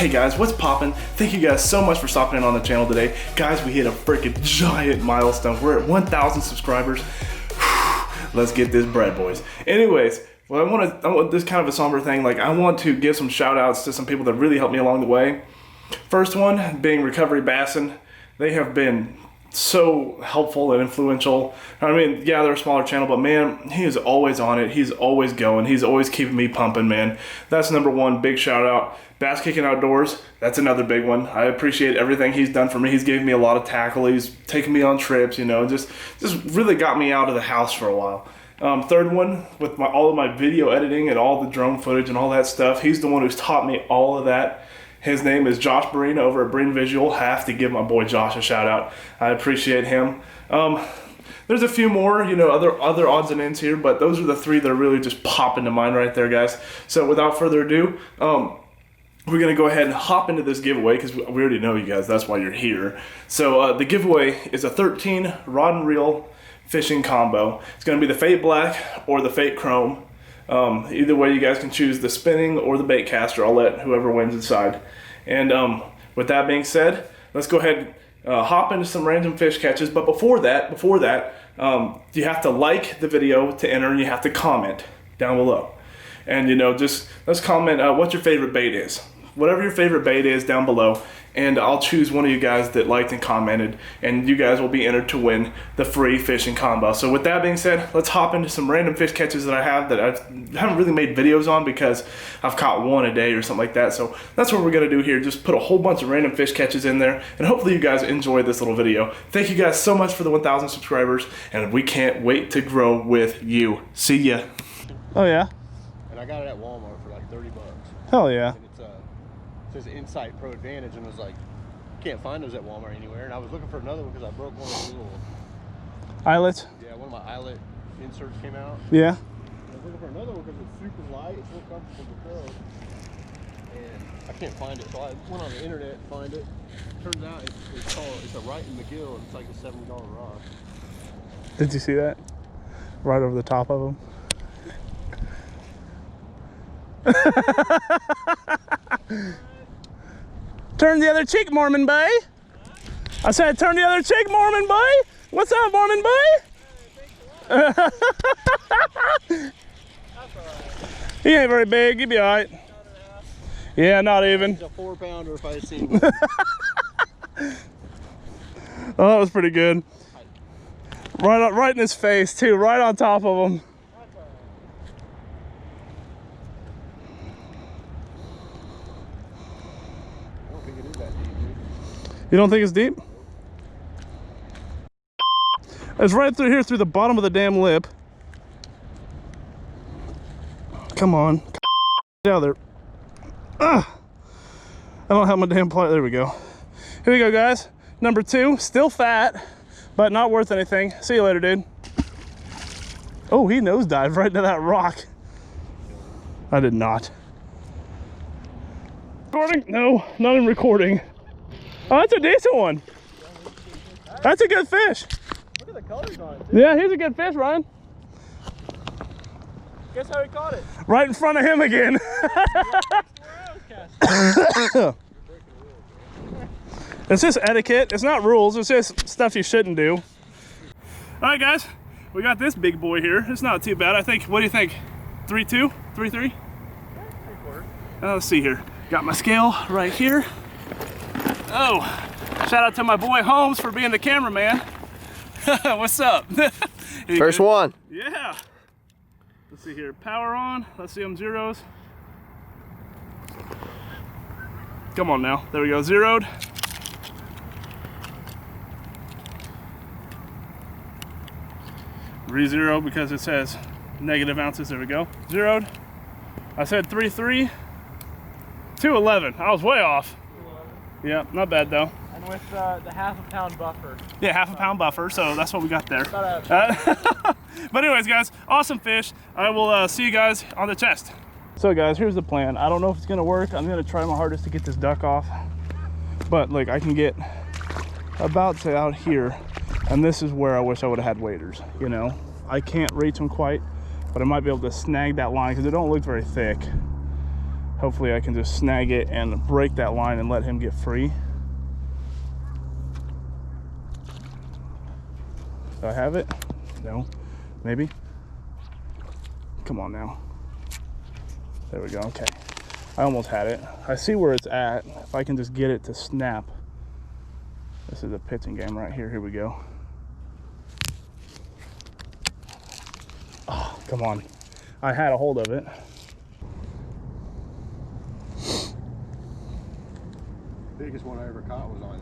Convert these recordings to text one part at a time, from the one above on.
Hey guys, what's poppin'? Thank you guys so much for stopping in on the channel today. Guys, we hit a freaking giant milestone. We're at 1,000 subscribers. Let's get this bread, boys. Anyways, well, I want this kind of a somber thing. Like, I want to give some shout outs to some people that really helped me along the way. First one being Recovery Bassin. They have been so helpful and influential. I mean, yeah, they're a smaller channel, but man, he is always on it. He's always going. He's always keeping me pumping, man. That's number one. Big shout out. Bass Kicking Outdoors, that's another big one. I appreciate everything he's done for me. He's given me a lot of tackle. He's taken me on trips, you know, just really got me out of the house for a while. Third one, with all of my video editing and all the drone footage and all that stuff, he's the one who's taught me all of that. His name is Josh Breen over at Breen Visual. Have to give my boy Josh a shout out. I appreciate him. There's a few more, you know, other odds and ends here, but those are the three that are really just pop into mind right there, guys. So without further ado, we're going to go ahead and hop into this giveaway because we already know you guys, that's why you're here. So the giveaway is a 13 rod and reel fishing combo. It's going to be the Fate Black or the Fate Chrome. Either way, you guys can choose the spinning or the bait caster. I'll let whoever wins decide. And with that being said, let's go ahead and hop into some random fish catches. But before that, you have to like the video to enter, and you have to comment down below. And you know, just let's comment what your favorite bait is. Whatever your favorite bait is down below, and I'll choose one of you guys that liked and commented, and you guys will be entered to win the free fishing combo. So with that being said, let's hop into some random fish catches that I have that I haven't really made videos on because I've caught one a day or something like that. So that's what we're gonna do here, just put a whole bunch of random fish catches in there, and hopefully you guys enjoy this little video. Thank you guys so much for the 1,000 subscribers, and we can't wait to grow with you. See ya. Oh yeah? And I got it at Walmart for like 30 bucks. Hell yeah. And it says Insight Pro Advantage, and I was like, can't find those at Walmart anywhere. And I was looking for another one because I broke one of the little eyelets. Yeah, one of my eyelet inserts came out. Yeah. I was looking for another one because it's super light, it's real comfortable to throw, and I can't find it. So I went on the internet to find it. Turns out it's a Wright and McGill, and it's like a $70 rod. Did you see that? Right over the top of them. Turn the other cheek, Mormon Bay. I said, turn the other cheek, Mormon Bay. What's up, Mormon Bay? He ain't very big. He'll be all right. Yeah, not even. It's a 4-pounder if I had seen one. Oh, that was pretty good. Right in his face, too. Right on top of him. You don't think it's deep? It's right through here, through the bottom of the damn lip. Come on. Get out of there. I don't have my damn pliers. There we go. Here we go, guys. Number 2, still fat, but not worth anything. See you later, dude. Oh, he nosedived right into that rock. I did not. Recording? No, not in recording. Oh, that's a decent one. That's a good fish. Look at the colors on it, too. Yeah, he's a good fish, Ryan. Guess how he caught it? Right in front of him again. It's just etiquette. It's not rules. It's just stuff you shouldn't do. All right, guys. We got this big boy here. It's not too bad, I think. What do you think? 3.2? 3.3? Let's see here. Got my scale right here. Oh, shout out to my boy Holmes for being the cameraman. What's up? First one. Yeah. Let's see here. Power on. Let's see them zeros. Come on now. There we go. Zeroed. Re-zero because it says negative ounces. There we go. Zeroed. I said 3.3. 2.11. I was way off. Yeah, not bad though. And with the half-a-pound buffer. Yeah, half-a-pound buffer, so that's what we got there. But anyways, guys, awesome fish. I will see you guys on the chest. So guys, here's the plan. I don't know if it's gonna work. I'm gonna try my hardest to get this duck off. But like, I can get about to out here, and this is where I wish I would have had waders, you know? I can't reach them quite, but I might be able to snag that line because it don't look very thick. Hopefully I can just snag it and break that line and let him get free. Do I have it? No. Maybe? Come on now. There we go. Okay. I almost had it. I see where it's at. If I can just get it to snap. This is a pitching game right here. Here we go. Oh, come on. I had a hold of it. Biggest one I ever caught was on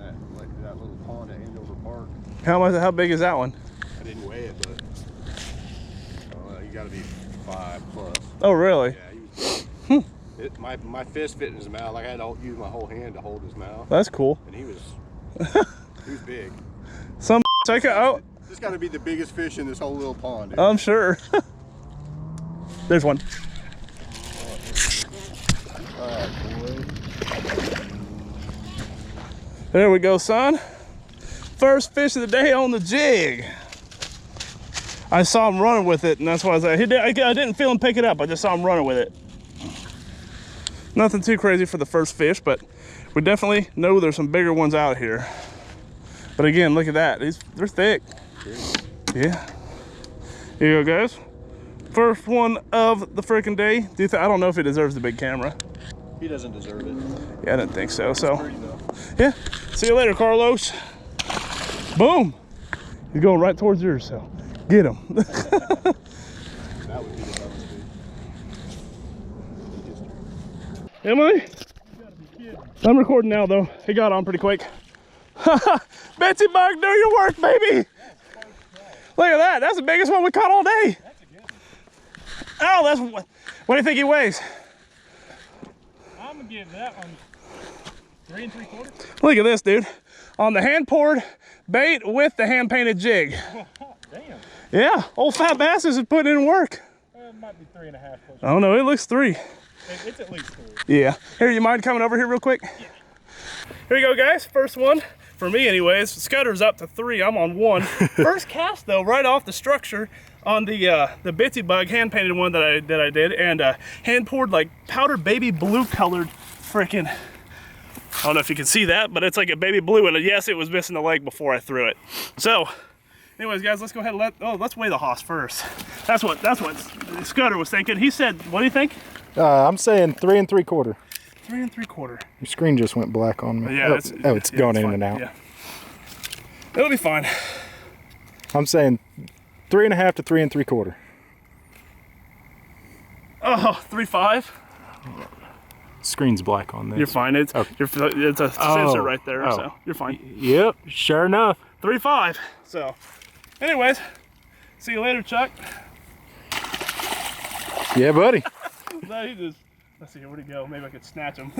that little pond at Andover Park. How big is that one? I didn't weigh it, but you got to be 5+. Oh, really? Yeah, he was big. My fist fit in his mouth. Like I had to use my whole hand to hold his mouth. That's cool. And he was big. Some check it out. This got to be the biggest fish in this whole little pond, dude. I'm sure. There's one. All right, boy. There we go, son. First fish of the day on the jig. I saw him running with it, and that's why I was like, I didn't feel him pick it up. I just saw him running with it. Nothing too crazy for the first fish, but we definitely know there's some bigger ones out here. But again, look at that. They're thick. Yeah. Here you go, guys. First one of the freaking day. I don't know if he deserves the big camera. He doesn't deserve it. Yeah, I didn't think so. So, Pretty though. yeah. See you later, Carlos. Boom. He's going right towards yours, so get him. That would be the dumbest. Am I? I'm recording now, though. He got on pretty quick. Betsy Bug, do your work, baby. Look at that. That's the biggest one we caught all day. Oh, that's what do you think he weighs? I'm gonna give that one 3 3/4. Look at this, dude. On the hand poured bait with the hand painted jig. Damn. Yeah, old fat basses is putting in work. It might be 3.5. I don't know, it looks 3. It's at least 3. Yeah. Here, you mind coming over here real quick? Yeah. Here you go, guys. First one. For me, anyways. Scudder's up to 3. I'm on 1. First cast, though, right off the structure on the Bitsy Bug hand-painted one that I did. And hand-poured, like, powder baby blue colored freaking... I don't know if you can see that, but it's like a baby blue. And yes, it was missing the leg before I threw it. So, anyways, guys, let's go ahead and let's weigh the Haas first. That's what Scudder was thinking. He said, what do you think? I'm saying 3 3/4. 3 3/4. Your screen just went black on me. Yeah, it's going in and out. Yeah. It'll be fine. I'm saying 3.5 to 3 3/4. Oh, 3.5. Screen's black on this. You're fine. It's a sensor right there, so you're fine. Yep, sure enough. 3.5. So, anyways, see you later, Chuck. Yeah, buddy. No, let's see, where'd he go? Maybe I could snatch him.